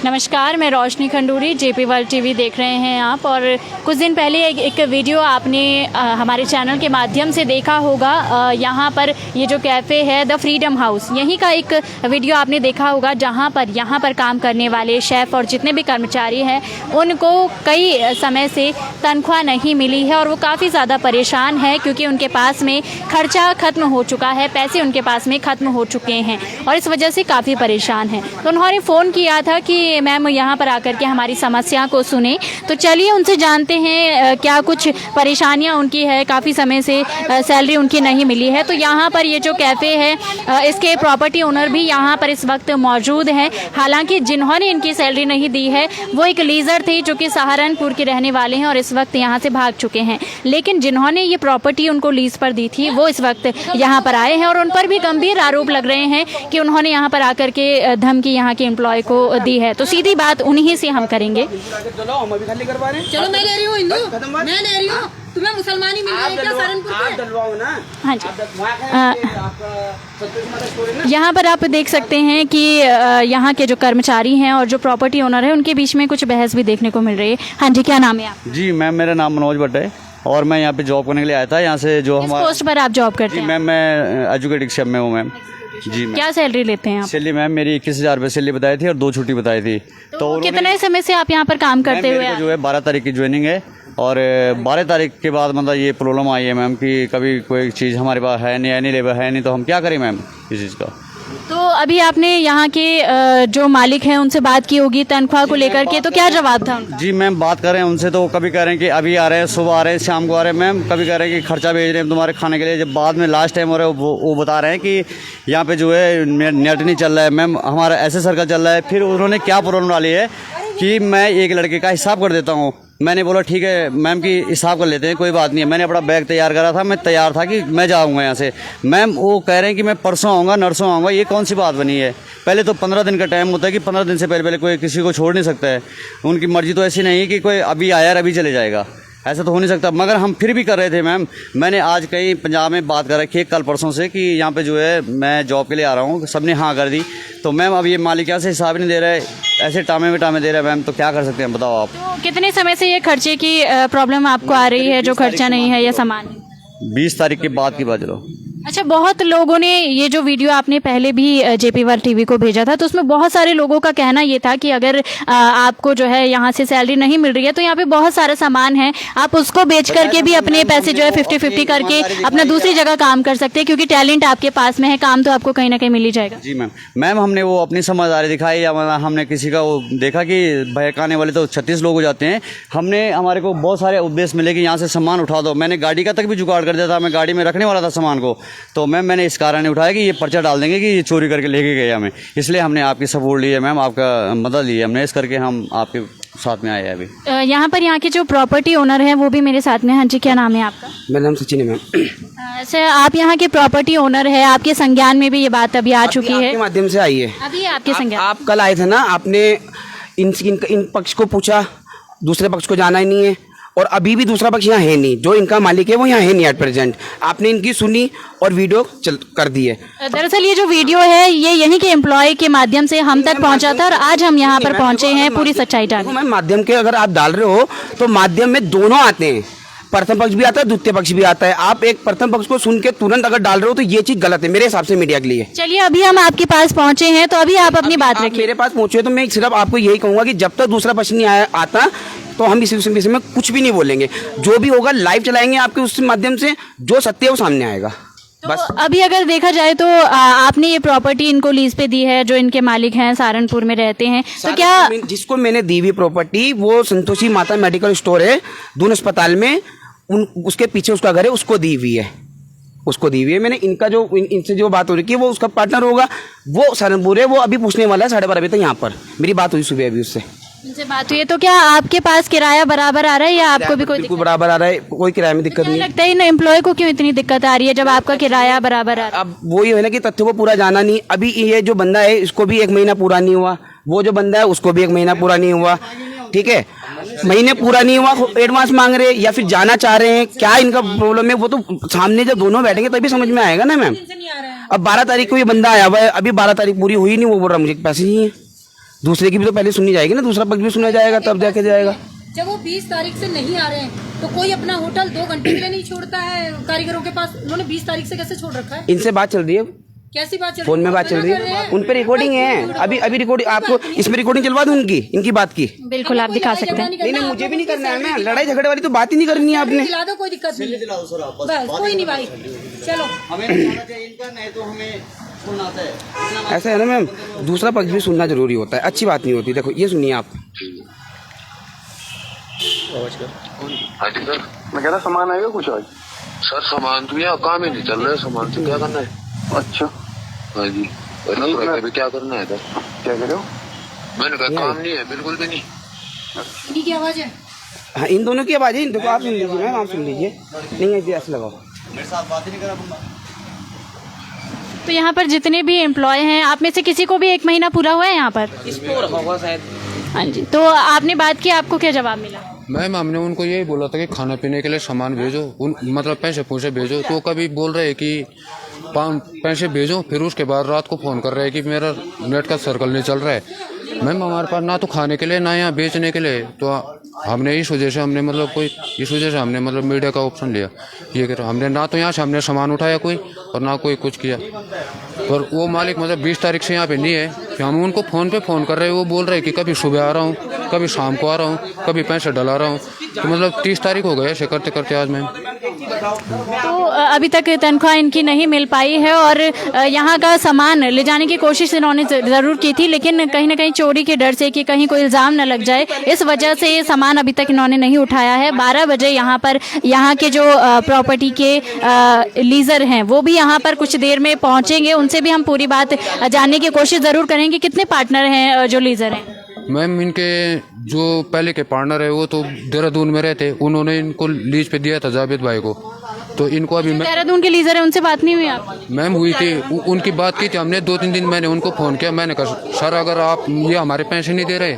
नमस्कार, मैं रोशनी Khanduri, JP world TV देख रहे हैं आप। और कुछ दिन पहले एक वीडियो आपने हमारे चैनल के माध्यम से देखा होगा। यहाँ पर ये जो कैफ़े है द फ्रीडम हाउस, यहीं का एक वीडियो आपने देखा होगा, जहाँ पर यहाँ पर काम करने वाले शेफ़ और जितने भी कर्मचारी हैं उनको कई समय से तनख्वाह नहीं मिली है और वो काफ़ी ज़्यादा परेशान है, क्योंकि उनके पास में खर्चा ख़त्म हो चुका है, पैसे उनके पास में ख़त्म हो चुके हैं और इस वजह से काफ़ी परेशान हैं। तो उन्होंने फ़ोन किया था कि मैम यहाँ पर आकर के हमारी समस्या को सुने। तो चलिए उनसे जानते हैं क्या कुछ परेशानियाँ उनकी है। काफ़ी समय से सैलरी उनकी नहीं मिली है। तो यहाँ पर ये जो कैफ़े है इसके प्रॉपर्टी ओनर भी यहाँ पर इस वक्त मौजूद हैं। हालांकि जिन्होंने इनकी सैलरी नहीं दी है वो एक लीजर थे जो कि सहारनपुर के रहने वाले हैं और इस वक्त यहाँ से भाग चुके हैं। लेकिन जिन्होंने ये प्रॉपर्टी उनको लीज पर दी थी वो इस वक्त यहाँ पर आए हैं और उन पर भी गंभीर आरोप लग रहे हैं कि उन्होंने यहाँ पर आकर के धमकी यहाँ के एम्प्लॉय को दी है। तो सीधी बात उन्हीं से हम करेंगे। चलो मैं ले रही हूँ हिंदू, मैं ले रही हूँ, तुम्हें मुसलमान ही मिल रहे हैं क्या सहारनपुर में? हाँ जी, यहाँ पर आप देख सकते हैं कि यहाँ के जो कर्मचारी हैं और जो प्रॉपर्टी ओनर है उनके बीच में कुछ बहस भी देखने को मिल रही है। हाँ जी, क्या नाम है आप? जी मैम, मेरा नाम मनोज भट्ट है और मैं यहाँ पे जॉब करने के लिए आया था। यहाँ से जो हमारा पोस्ट पर आप जॉब करते हैं? मैम मैं एजुकेटिव शेफ में हूँ मैम। जी मैम। क्या सैलरी लेते हैं आप? सैलरी मैम मेरी 21,000 रुपये सैलरी बताई थी और 2 छुट्टी बताई थी। तो कितने समय से आप यहाँ पर काम करते हुए? जो है 12 तारीख की ज्वाइनिंग है और 12 तारीख के बाद मतलब ये प्रॉब्लम आई है मैम कि कभी कोई चीज़ हमारे पास है नहीं लेबर है नहीं, तो हम क्या करें मैम इस चीज़ का। तो अभी आपने यहाँ के जो मालिक हैं उनसे बात की होगी तनख्वाह को लेकर के, तो क्या जवाब था उनका? जी मैम, बात कर रहे हैं उनसे, तो कभी कह रहे हैं कि अभी आ रहे हैं, सुबह आ रहे हैं, शाम को आ रहे हैं मैम। कभी कह रहे हैं कि खर्चा भेज रहे हैं तुम्हारे खाने के लिए। जब बाद में लास्ट टाइम हो रहा है वो बता रहे हैं कि यहाँ पे जो है नेट नहीं चल रहा है मैम, हमारा ऐसे सर्कल चल रहा है। फिर उन्होंने क्या प्रॉब्लम डाली है कि मैं एक लड़के का हिसाब कर देता हूँ। मैंने बोला ठीक है मैम की हिसाब कर लेते हैं, कोई बात नहीं है। मैंने अपना बैग तैयार करा था, मैं तैयार था कि मैं जाऊँगा यहाँ से। मैम वो कह रहे हैं कि मैं परसों आऊँगा, नरसों आऊँगा। ये कौन सी बात बनी है? पहले तो 15 दिन का टाइम होता है कि 15 दिन से पहले कोई किसी को छोड़ नहीं सकता है। उनकी मर्जी तो ऐसी नहीं है कि कोई अभी आया अभी चले जाएगा, ऐसा तो हो नहीं सकता। मगर हम फिर भी कर रहे थे मैम। मैंने आज कहीं पंजाब में बात कर रखी है कल परसों से कि यहाँ पे जो है मैं जॉब के लिए आ रहा हूँ, सबने हाँ कर दी। तो मैम अब ये मालिक यहाँ से हिसाब नहीं दे रहा है, ऐसे टामे में टामे दे रहा है मैम, तो क्या कर सकते हैं बताओ आप। तो कितने समय से ये खर्चे की प्रॉब्लम आपको आ रही है, जो खर्चा नहीं है या सामान? 20 तारीख के बाद की बात लो। अच्छा, बहुत लोगों ने ये जो वीडियो आपने पहले भी जेपी वर्ल्ड टीवी को भेजा था, तो उसमें बहुत सारे लोगों का कहना ये था कि अगर आपको जो है यहाँ से सैलरी नहीं मिल रही है तो यहाँ पे बहुत सारा सामान है, आप उसको बेच करके भी अपने पैसे जो है 50-50 करके अपना दूसरी जगह काम कर सकते हैं, क्योंकि टैलेंट आपके पास में है, काम तो आपको कहीं ना कहीं मिल ही जाएगा। जी मैम हमने वो अपनी समझदारी दिखाई, या हमने किसी का वो देखा कि बहकाने वाले तो 36 लोग हो जाते हैं। हमने हमारे को बहुत सारे उद्देश्य मिले कि यहाँ से सामान उठा दो। मैंने गाड़ी का तक भी जुगाड़ कर दिया था, मैं गाड़ी में रखने वाला था सामान को। तो मैम मैंने इस कारण उठाया कि ये पर्चा डाल देंगे कि ये चोरी करके लेके गए हमें, इसलिए हमने आपकी सपोर्ट ली है मैम, आपका मदद ली है हमने, इस करके हम आपके साथ में आए हैं अभी। यहाँ पर यहाँ के जो प्रॉपर्टी ओनर हैं वो भी मेरे साथ में। हाँ जी, क्या नाम है आपका? मेरा नाम सचिन है मैम। अच्छा, आप यहाँ के प्रॉपर्टी ओनर है, आपके संज्ञान में भी ये बात अभी आ चुकी है? आपके माध्यम से आई है अभी आपके संज्ञान। आप कल आए थे ना, आपने इन पक्ष को पूछा, दूसरे पक्ष को जाना ही नहीं है, और अभी भी दूसरा पक्ष यहाँ है नहीं, जो इनका मालिक है वो यहाँ है नहीं एट प्रेजेंट। आपने इनकी सुनी और वीडियो कर दी है। दरअसल ये जो वीडियो है ये यहीं के एम्प्लॉय के माध्यम से हम तक पहुँचा था और आज हम यहाँ पर पहुँचे हैं पूरी सच्चाई डालने। मैम माध्यम के अगर आप डाल रहे हो तो माध्यम में दोनों आते हैं, प्रथम पक्ष भी आता है, द्वितीय पक्ष भी आता है। आप एक प्रथम पक्ष को सुन के तुरंत अगर डाल रहे हो तो ये चीज गलत है मेरे हिसाब से मीडिया के लिए। चलिए अभी हम आपके पास पहुंचे हैं, तो अभी आप अपनी बात रखिए। मेरे पास पहुंचे तो मैं सिर्फ आपको यही कहूंगा कि जब तक दूसरा पक्ष नहीं आता तो हम इस विषय में कुछ भी नहीं बोलेंगे। जो भी होगा लाइव चलाएंगे आपके उस माध्यम से, जो सत्य है वो सामने आएगा। बस अभी अगर देखा जाए तो आपने ये प्रॉपर्टी इनको लीज पे दी है, जो इनके मालिक हैं सहारनपुर में रहते हैं, तो क्या जिसको मैंने दी हुई प्रॉपर्टी वो संतोषी माता मेडिकल स्टोर है दून अस्पताल में, उसके पीछे उसका घर है, उसको दी हुई है, उसको दी हुई है मैंने। इनका जो इनसे जो बात हो रही है वो उसका पार्टनर होगा, वो सहारनपुर है, वो अभी पूछने वाला है 12:30 बजे तक यहाँ पर। मेरी बात हुई सुबह अभी उससे, इनसे बात हुई है। तो क्या आपके पास किराया बराबर आ रहा है या आपको भी कोई बराबर आ रहा है? कोई किराए में दिक्कत नहीं लगता है। इन एम्प्लॉय को क्यों इतनी दिक्कत आ रही है जब आपका किराया बराबर आ रहा है? अब वो ये है ना कि तथ्य को पूरा जाना नहीं। अभी ये जो बंदा है इसको भी 1 महीना पूरा नहीं हुआ, वो जो बंदा है उसको भी 1 महीना पूरा नहीं हुआ, ठीक है। महीने पूरा नहीं हुआ एडवांस मांग रहे हैं या फिर जाना चाह रहे हैं, क्या इनका प्रॉब्लम है वो तो सामने जब दोनों बैठेंगे तभी समझ में आएगा ना मैम। अब 12 तारीख को ये बंदा आया हुआ है, अभी 12 तारीख पूरी हुई नहीं, वो बोल रहा मुझे पैसे नहीं है। दूसरे की भी तो पहले सुननी जाएगी ना, दूसरा पक्ष भी सुना जाएगा तब जाके जाएगा। जब वो 20 तारीख से नहीं आ रहे हैं तो कोई अपना होटल 2 घंटे के लिए नहीं छोड़ता है कारीगरों के पास। उन्होंने 20 तारीख से कैसे छोड़ रखा है? इनसे बात चल रही है, कैसी बात चल रही है? फोन में बात चल रही है, उन पे रिकॉर्डिंग है। अभी रिकॉर्डिंग आपको इसमें रिकॉर्डिंग चलवा दूं उनकी, इनकी बात की। बिल्कुल आप दिखा सकते हैं। नहीं नहीं मुझे भी नहीं करना है, मैं लड़ाई झगड़े वाली तो बात ही नहीं करनी है आपने। दिला दो, कोई दिक्कत नहीं, बस कोई नहीं भाई, चलो। ऐसा है ना मैम, दूसरा पक्ष भी सुनना जरूरी होता है, अच्छी बात नहीं होती। देखो ये सुनिए आप। हाँ जी सर, मैं कह रहा सामान आएगा कुछ आज? सर सामान तो यहाँ काम ही नहीं चल रहा है, सामान से क्या करना है? अच्छा हाँ जी, अभी क्या करना है सर? क्या कह रहे हो? मैंने कहा काम नहीं है, बिल्कुल भी नहीं। इनकी क्या आवाज है? हाँ इन दोनों की आवाज़ है, देखो आप सुन लीजिए मैम, आप सुन लीजिए। नहीं है ऐसे लगाओ। मेरे साथ बात ही नहीं करा बंदा। तो यहाँ पर जितने भी एम्प्लॉय हैं, आप में से किसी को भी 1 महीना पूरा हुआ है यहाँ पर? इसको रखा होगा शायद। हाँ जी, तो आपने बात की, आपको क्या जवाब मिला? मैम हमने उनको यही बोला था कि खाना पीने के लिए सामान भेजो, मतलब पैसे पूछे भेजो। तो कभी बोल रहे हैं कि पैसे भेजो, फिर उसके बाद रात को फ़ोन कर रहे हैं कि मेरा नेट का सर्कल नहीं चल रहा है। मैम हमारे पास ना तो खाने के लिए ना यहाँ बेचने के लिए, तो हमने इस वजह से हमने मतलब मीडिया का ऑप्शन लिया। ये कि हमने ना तो यहाँ से हमने सामान उठाया कोई और ना कोई कुछ किया। पर वो मालिक मतलब 20 तारीख से यहाँ पे नहीं है, फिर हम उनको फ़ोन पे फ़ोन कर रहे हैं, वो बोल रहे हैं कि कभी सुबह आ रहा हूँ, कभी शाम को आ रहा हूँ, कभी पैसे डला रहा हूँ। तो मतलब 30 तारीख हो गए ऐसे करते करते आज मैम। तो अभी तक तनख्वाह इनकी नहीं मिल पाई है और यहाँ का सामान ले जाने की कोशिश इन्होंने ज़रूर की थी, लेकिन कहीं ना कहीं चोरी के डर से कि कहीं कोई इल्ज़ाम न लग जाए, इस वजह से ये सामान अभी तक इन्होंने नहीं उठाया है। 12 बजे यहाँ पर यहाँ के जो प्रॉपर्टी के लीज़र हैं वो भी यहाँ पर कुछ देर में पहुँचेंगे, उनसे भी हम पूरी बात जानने की कोशिश ज़रूर करेंगे। कितने पार्टनर हैं जो लीज़र हैं? मैम इनके जो पहले के पार्टनर है वो तो देहरादून में रहते, उन्होंने इनको लीज पे दिया था जावेद भाई को। तो इनको अभी देहरादून के लीज़र है, उनसे बात नहीं हुई आप? मैम हुई थी, उनकी बात की थी हमने। 2-3 दिन मैंने उनको फ़ोन किया, मैंने कहा सर अगर आप ये हमारे पैसे नहीं दे रहे,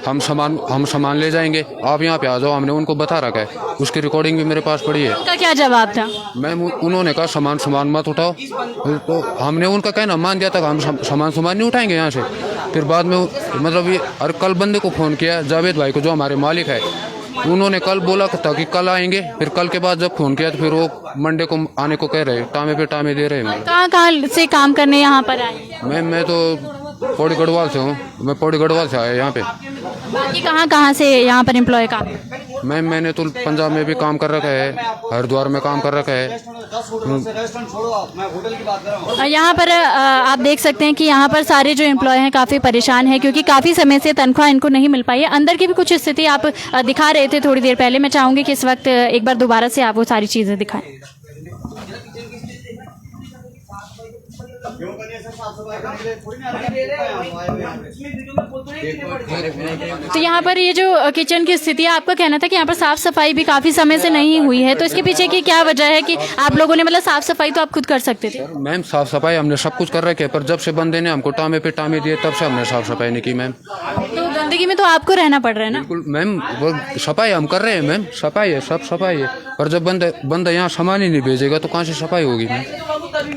हम सामान ले जाएंगे, आप यहाँ पे आ जाओ। हमने उनको बता रखा है, उसकी रिकॉर्डिंग भी मेरे पास पड़ी है। उनका क्या जवाब था? मैम उन्होंने कहा सामान मत उठाओ। तो हमने उनका कहना मान दिया था कि हम सामान नहीं उठाएंगे यहाँ से। फिर बाद में मतलब ये और कल बंदे को फ़ोन किया जावेद भाई को जो हमारे मालिक है, उन्होंने कल बोला था कि कल आएंगे। फिर कल के बाद जब फ़ोन किया तो फिर वो मंडे को आने को कह रहे, टामे पे टामे दे रहे हैं। कहाँ से काम करने यहाँ पर आए? मैम मैं तो पौड़ी गढ़वाल से हूँ, मैं पौड़ी गढ़वाल से आया यहाँ पे। बाकी कहाँ से यहाँ पर एम्प्लॉय काम? मैम मैंने तो पंजाब में भी काम कर रखा है, हरिद्वार में काम कर रखा है। यहाँ पर आप देख सकते हैं कि यहाँ पर सारे जो एम्प्लॉय हैं काफ़ी परेशान हैं, क्योंकि काफ़ी समय से तनख्वाह इनको नहीं मिल पाई है। अंदर की भी कुछ स्थिति आप दिखा रहे थे थोड़ी देर पहले, मैं चाहूँगी कि इस वक्त एक बार दोबारा से आप वो सारी चीज़ें दिखाएं। तो यहाँ पर ये जो किचन की स्थिति है, आपका कहना था कि यहाँ पर साफ सफाई भी काफी समय से नहीं हुई है, तो इसके पीछे की क्या वजह है कि आप लोगों ने मतलब साफ सफाई तो आप खुद कर सकते थे? मैम साफ सफाई हमने सब कुछ कर रखे, पर जब से बंदे ने हमको टामे पे टामे दिए तब से हमने साफ सफाई नहीं की मैम। तो गंदगी में तो आपको रहना पड़ रहा है ना? बिल्कुल मैम, वो सफाई हम कर रहे हैं मैम, सफाई है, सब सफाई है, पर जब बंदा यहाँ सामान ही नहीं भेजेगा तो कहाँ से सफाई होगी मैम?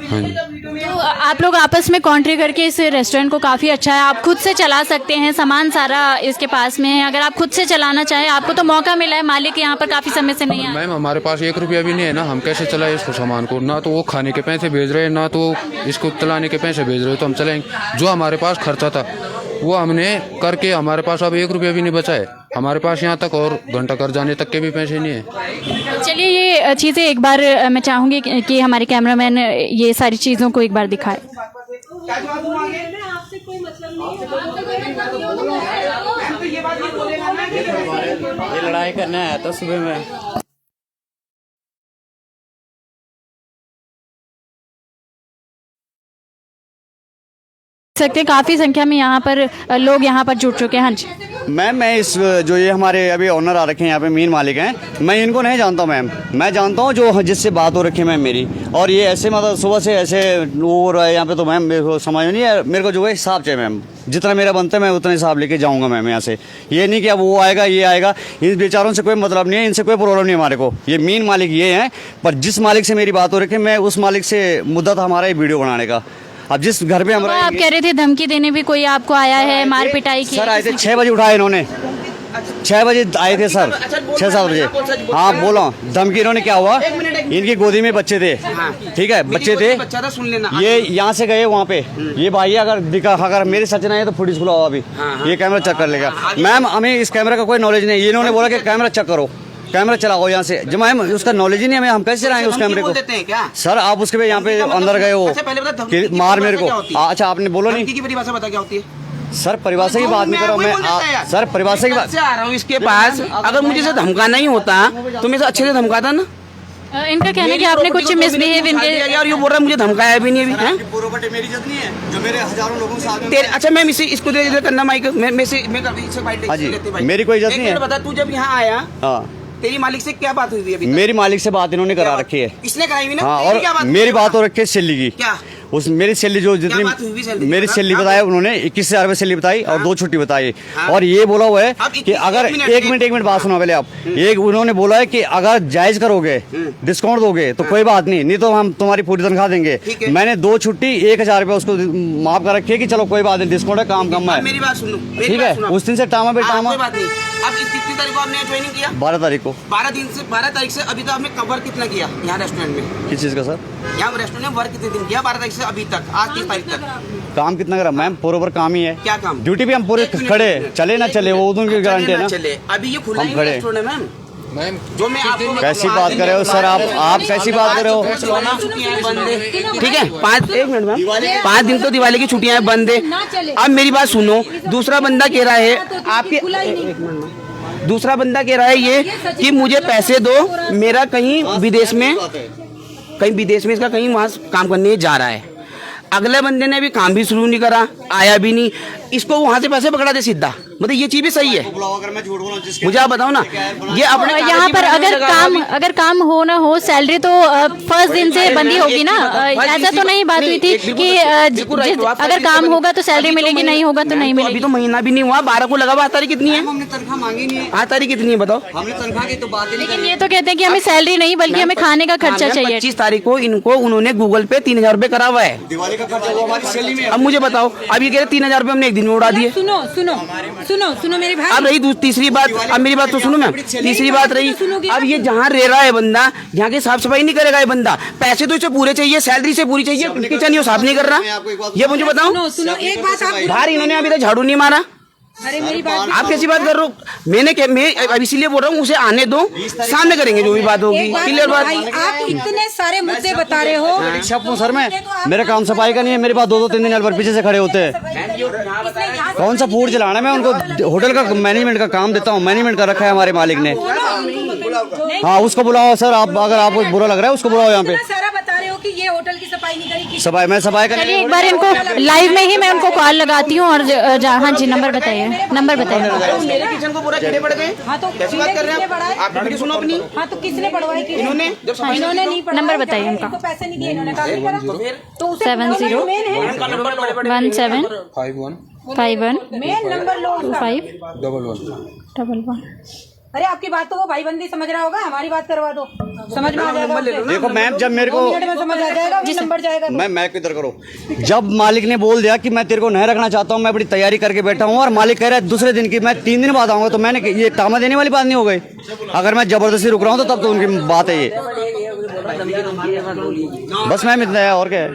हाँ जी। तो आप लोग आपस में कॉन्ट्री करके इस रेस्टोरेंट को काफ़ी अच्छा है, आप खुद से चला सकते हैं, सामान सारा इसके पास में है। अगर आप खुद से चलाना चाहें, आपको तो मौका मिला है, मालिक यहाँ पर काफ़ी समय से नहीं आया। मैम हमारे पास 1 रुपया भी नहीं है ना, हम कैसे चलाए इसको सामान को? ना तो वो खाने के पैसे भेज रहे हैं, ना तो इसको चलाने के पैसे भेज रहे हो, तो हम चलाएंगे? जो हमारे पास खर्चा था वो हमने करके, हमारे पास अब 1 रुपया भी नहीं बचा है हमारे पास यहाँ तक, और घंटा कर जाने तक के भी पैसे नहीं है। चलिए ये चीज़ें एक बार मैं चाहूँगी कि हमारे कैमरामैन ये सारी चीज़ों को एक बार दिखाए। आपसे कोई मतलब नहीं, ये लड़ाई करने आया था सुबह में। सकते हैं काफ़ी संख्या में यहाँ पर लोग यहाँ पर जुट चुके हैं। हाँ जी मैम, मैं इस जो ये हमारे अभी ओनर आ रखे हैं यहाँ पे, मेन मालिक हैं, मैं इनको नहीं जानता हूँ मैम। मैं जानता हूँ जो जिससे बात हो रखी है मैम मेरी, और ये ऐसे मतलब सुबह से ऐसे हो रहा है यहाँ पे, तो मैम मेरे को समझ नहीं है। मेरे को जो है हिसाब चाहिए मैम, जितना मेरा बनता है मैं उतना हिसाब लेके जाऊँगा मैम यहाँ से। ये नहीं कि अब वो आएगा ये आएगा, इन बेचारों से कोई मतलब नहीं है, इनसे कोई प्रॉब्लम नहीं है हमारे को। ये मेन मालिक ये हैं, पर जिस मालिक से मेरी बात हो रखी है, मैं उस मालिक से मुद्दा था हमारा ये वीडियो बनाने का। अब जिस घर पे हम आप कह रहे थे धमकी देने भी कोई आपको आया है, मार पिटाई की? सर आए थे 6 बजे, उठाए इन्होंने 6 बजे आए थे सर, 6-7 बजे। हाँ बोलो, धमकी इन्होंने क्या हुआ, इनकी गोदी में बच्चे थे, ठीक है बच्चे थे, ये यहाँ से गए वहाँ पे, ये भाई अगर दिखा, अगर मेरी सच नहीं है तो फुटेज खुलाओ अभी, ये कैमरा चेक कर लेगा। मैम हमें इस कैमरा का कोई नॉलेज नहीं, इन्होंने बोला कि कैमरा चेक करो, कैमरा चलाओ यहाँ से। जब मैम उसका नॉलेज ही नहीं हमें, हम कैसे चलाएं उस कैमरे को? सर आप उसके पे यहाँ पे अंदर गए हो कि मार मेरे को। अच्छा आपने बोलो नहीं की परिभाषा बता क्या होती है? सर परिभाषा की बात नहीं कर रहा हूँ मैं, सर परिभाषा की बात से आ रहा हूँ इसके पास। अगर मुझे से धमकाना ही होता तो मैं अच्छे से धमकाता ना। इनका कहना है कि आपने कुछ मिसबिहेव इनके, यार ये बोल रहा है मुझे धमकाया भी नहीं अभी। प्रॉपर्टी मेरी इज्जत नहीं है, जो मेरे हजारों लोगों से आगे तेरे अच्छा मैम इसको इधर करना माइक, मैं हाँ जी, मेरी कोई इज्जत नहीं है। बता तू जब यहाँ आया हाँ, तेरी मालिक से क्या बात हुई थी अभी? मेरी मालिक से बात इन्होंने करा रखी है। इसने कराई हुई ना? हाँ, तेरी क्या और बात मेरी हुई? बात हो रखी है सैलरी की। क्या उस मेरी सैलरी जो क्या बात हुई जितनी सैलरी? मेरी सैलरी बताया उन्होंने 21,000 रुपये सैलरी बताई और 2 छुट्टी बताई। हाँ। और ये बोला हुआ है अब कि अगर एक मिनट बात सुनो पहले आप। एक उन्होंने बोला है कि अगर जायज करोगे, डिस्काउंट दोगे तो कोई बात नहीं तो हम तुम्हारी पूरी तनख्वाह देंगे। मैंने 2 छुट्टी 1,000 रुपये उसको माफ कर रखी है कि चलो कोई बात नहीं, डिस्काउंट है, काम कम है। मेरी बात सुनो, ठीक है, उस दिन से टामा पे टामा। कोई बात नहीं। अब इस कितनी तारीख को आपने ज्वाइनिंग किया? 12 तारीख को। 12 तारीख से अभी तक आपने कवर कितना किया यहाँ रेस्टोरेंट में? किस चीज़ का सर? यहाँ रेस्टोरेंट में वर्क कितने दिन किया? 12 तारीख से अभी तक, आज 30 तारीख तक काम कितना करा मैम? पूरे काम ही है। क्या काम? ड्यूटी पे हम पूरे खड़े, चले ना चले वो उनकी गारंटी है ना। चले अभी ये खुला हम ही खड़े। रेस्टोरेंट है मैम। मैम जो मैं आपको कैसी बात कर रहे हो सर आप कैसी बात कर रहे हो? ठीक है 1 मिनट मैम, 5 दिन तो दिवाली की छुट्टियां बंद है। अब मेरी बात सुनो, दूसरा बंदा कह रहा है आपके, दूसरा बंदा कह रहा है ये कि मुझे पैसे दो, मेरा कहीं विदेश में इसका कहीं वहाँ काम करने जा रहा है। अगले बंदे ने भी काम भी शुरू नहीं करा, आया भी नहीं, इसको वहाँ से पैसे पकड़ा दे सीधा। मतलब ये चीज भी सही है? मुझे आप बताओ ना, ये अपने यहाँ पर अगर काम हो ना हो, सैलरी तो फर्स्ट दिन से बंदी होगी ना। ऐसा तो नहीं बात हुई थी कि अगर काम होगा तो सैलरी मिलेगी, नहीं होगा तो नहीं मिलेगी। अभी तो महीना भी नहीं हुआ, 12 को लगा हुआ। 8 तारीख कितनी है? हमने तनख्वाह मांगी नहीं है। 8 तारीख कितनी है बताओ? हमने तनख्वाह की तो बात ही नहीं। लेकिन ये तो कहते हैं कि हमें सैलरी नहीं बल्कि हमें खाने का खर्चा चाहिए। 25 तारीख को इनको उन्होंने गूगल पे 3,000 रुपए करा हुआ है। दिवाली का खर्चा वो हमारी सैलरी में। अब मुझे बताओ, अब ये कह रहे 3,000 रुपए हमने एक दिन में उड़ा दिए। सुनो मेरे भाई। अब रही तीसरी बात, अब मेरी बात तो सुनो मैम। तीसरी बात रही, अब ये जहाँ रह रहा है बंदा, यहाँ की साफ सफाई नहीं करेगा ये बंदा। पैसे तो इसे पूरे चाहिए, सैलरी से पूरी चाहिए, किचन ये साफ नहीं कर रहा। ये मुझे बताओ, सुनो एक बात आप, बाहर इन्होंने अभी तक झाड़ू नहीं मारा। अरे मेरी बात, आप कैसी बात कर रहे हो? मैं अब इसीलिए बोल रहा हूँ, उसे आने दो, सामने करेंगे जो भी बात होगी। क्लियर बात? भाई आप इतने सारे मुद्दे बता रहे हो। सब सर मैं, मेरा काम सफाई का नहीं है, मेरे पास 2-2 3 दिन पीछे से खड़े होते हैं। कौन सा फूड चलाना है? मैं उनको होटल का मैनेजमेंट का काम देता हूँ, मैनेजमेंट का रखा है हमारे मालिक ने। हाँ उसको बुलाओ सर, आप अगर आपको बुरा लग रहा है उसको बुलाओ यहाँ पे। सारा बता रहे हो कि ये होटल की सफाई नहीं करी। सफाई मैं सफाई का चलिए एक बार इनको लाइव में ही मैं उनको कॉल लगाती हूँ। और हाँ जी, नंबर बताइए। मेरे किचन को पूरा कीड़े पड़ गए। हाँ तो कैसी बात कर रहे हैं आप? वीडियो सुनो अपनी। हाँ तो किसने पढ़वाई? इन्होंने जब सफाई इन्होंने नहीं पढ़वाई। नंबर बताइए उनका। इनको पैसे नहीं दिए इन्होंने, काम नहीं करा तो उसे 70 17 51 मेन नंबर लो उसका। 25 11 अरे आपकी बात तो वो भाईबंदी समझ रहा होगा, हमारी बात करवा दो, समझ में आ जाएगा उससे। देखो मैम, जब मेरे को 2 मिनट में समझ आ जाएगा, वो नंबर जाएगा। मैं किधर करो, जब मालिक ने बोल दिया कि मैं तेरे को नहीं रखना चाहता हूँ, मैं बड़ी तैयारी करके बैठा हूँ, और मालिक कह रहा है दूसरे दिन की मैं 3 दिन बाद आऊंगा, तो मैंने ये टामा देने वाली बात नहीं हो गई। अगर मैं जबरदस्ती रुक रहा हूँ तो तब तो उनकी बात है ये। बस मैम इतना है, और क्या है?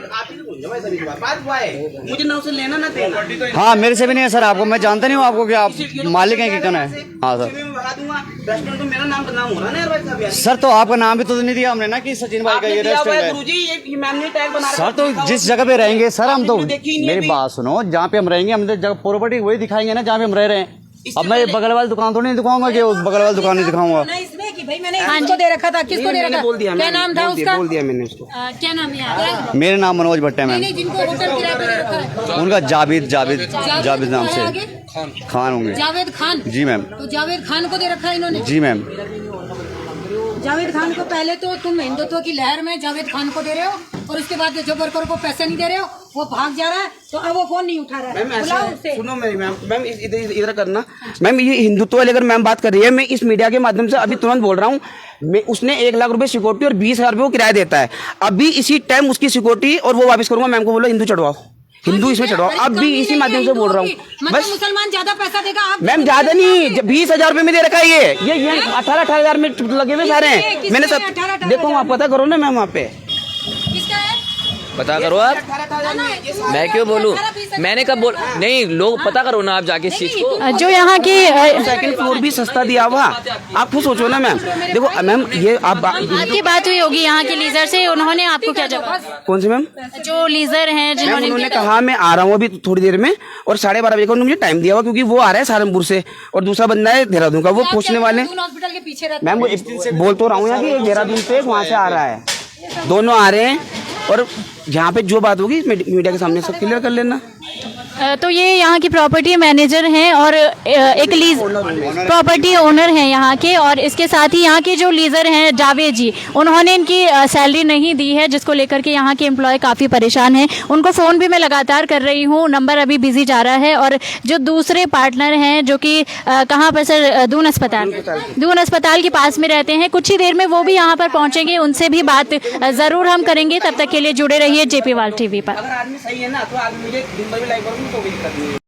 मुझे ना उसे लेना ना देना। हाँ मेरे से भी नहीं है सर, आपको मैं जानता नहीं हूँ आपको कि आप मालिक हैं कि कौन है। हाँ सर, रेस्टोरेंट तो मेरा नाम बदनाम हो रहा है ना यार भाई साहब। सर तो आपका नाम भी तो नहीं दिया हमने ना कि सचिन भाई का ये रेस्टोरेंट है। गुरुजी ये मैम ने टैग बना सर तो जिस जगह पे रहेंगे सर, हम तो मेरी बात सुनो, जहाँ पे हम रहेंगे हम जगह प्रॉपर्टी वही दिखाएंगे ना जहाँ पे हम रह रहे हैं। अब मैं बगल वाली दुकान तो नहीं दिखाऊंगा कि उस बगल वाली दुकान नहीं दिखाऊंगा। इसमें कि भाई मैंने इसको दे रखा था, किसको दे रखा? बोल दिया क्या नाम था उसका? बोल दिया मैंने उसको। क्या नाम है आपका? मेरा नाम मनोज भट्ट है मैम। नहीं, जिनको होटल किराए पे दे रखा है। उनका जावेद नाम से आगे? खान होंगे। जावेद खान। जी मैम। तो जावेद खान को दे रखा है इन्होंने। जी मैम। जावेद खान को पहले तो तुम हिंदुत्व की लहर में जावेद खान को दे रहे हो, और उसके बाद जो वर्कर को पैसे नहीं दे रहे हो, वो भाग जा रहा है, तो अब वो फोन नहीं उठा रहा है। मैम बुलाओ ऐसे उसे। सुनो मेरी मैम इधर करना मैम, ये हिंदुत्व वाली अगर मैम बात कर रही है, मैं इस मीडिया के माध्यम से अभी तुरंत बोल रहा हूँ, मैं उसने 1 लाख रुपए सिक्योरिटी और 20,000 रुपए वो किराया देता है। अभी इसी टाइम उसकी सिक्योरिटी और वो वापस करूंगा। मैम को बोलो हिंदू चढ़वाओ, हिंदू इसमें चढ़वाओ। अब भी इसी माध्यम से बोल रहा हूँ मतलब बस। मुसलमान ज्यादा पैसा देगा आप? मैम ज्यादा नहीं, 20,000 रुपए में दे रखा है ये 18,000 में लगे हुए सारे हैं। मैंने सब 18,000 देखो, आप पता करो ना मैम वहाँ पे। किसका है? पता करो आप, मैं क्यों बोलूं? मैंने कब बोल नहीं, लोग पता करो ना आप जाके इस चीज को। जो यहाँ की सेकंड फ्लोर भी सस्ता दिया हुआ, आप खुद सोचो ना मैम। देखो मैम ये आप आपकी बात हुई होगी यहाँ के लीजर से, उन्होंने आपको क्या जवाब? कौन से मैम? जो लीजर हैं मैम जिन्होंने उन्होंने कहा मैं आ रहा हूँ अभी थोड़ी देर में, और 12:30 बजे का उन्होंने मुझे टाइम दिया हुआ, क्योंकि वो आ रहा है सहारनपुर से और दूसरा बंदा है देहरादून का, वो पूछने वाले। हॉस्पिटल के पीछे रहते मैम वो बोल तो रहा हूँ यहाँ कि एक देहरादून से वहाँ से आ रहा है, दोनों आ रहे हैं, और यहाँ पे जो बात होगी मीडिया के सामने सब क्लियर कर लेना। तो ये यहाँ की प्रॉपर्टी मैनेजर हैं और एक लीज प्रॉपर्टी ओनर हैं यहाँ के, और इसके साथ ही यहाँ के जो लीजर हैं जावेद जी, उन्होंने इनकी सैलरी नहीं दी है, जिसको लेकर के यहाँ के एम्प्लॉय काफ़ी परेशान हैं। उनको फ़ोन भी मैं लगातार कर रही हूँ, नंबर अभी बिजी जा रहा है। और जो दूसरे पार्टनर हैं जो कि कहाँ पर सर, दून अस्पताल के पास में रहते हैं, कुछ ही देर में वो भी यहाँ पर पहुँचेंगे, उनसे भी बात ज़रूर हम करेंगे। तब तक के लिए जुड़े रहिए JP World TV पर। अगर आदमी सही है ना तो आदमी मुझे दिन भर भी लाइक करूँगी तो भी दिक्कत नहीं है।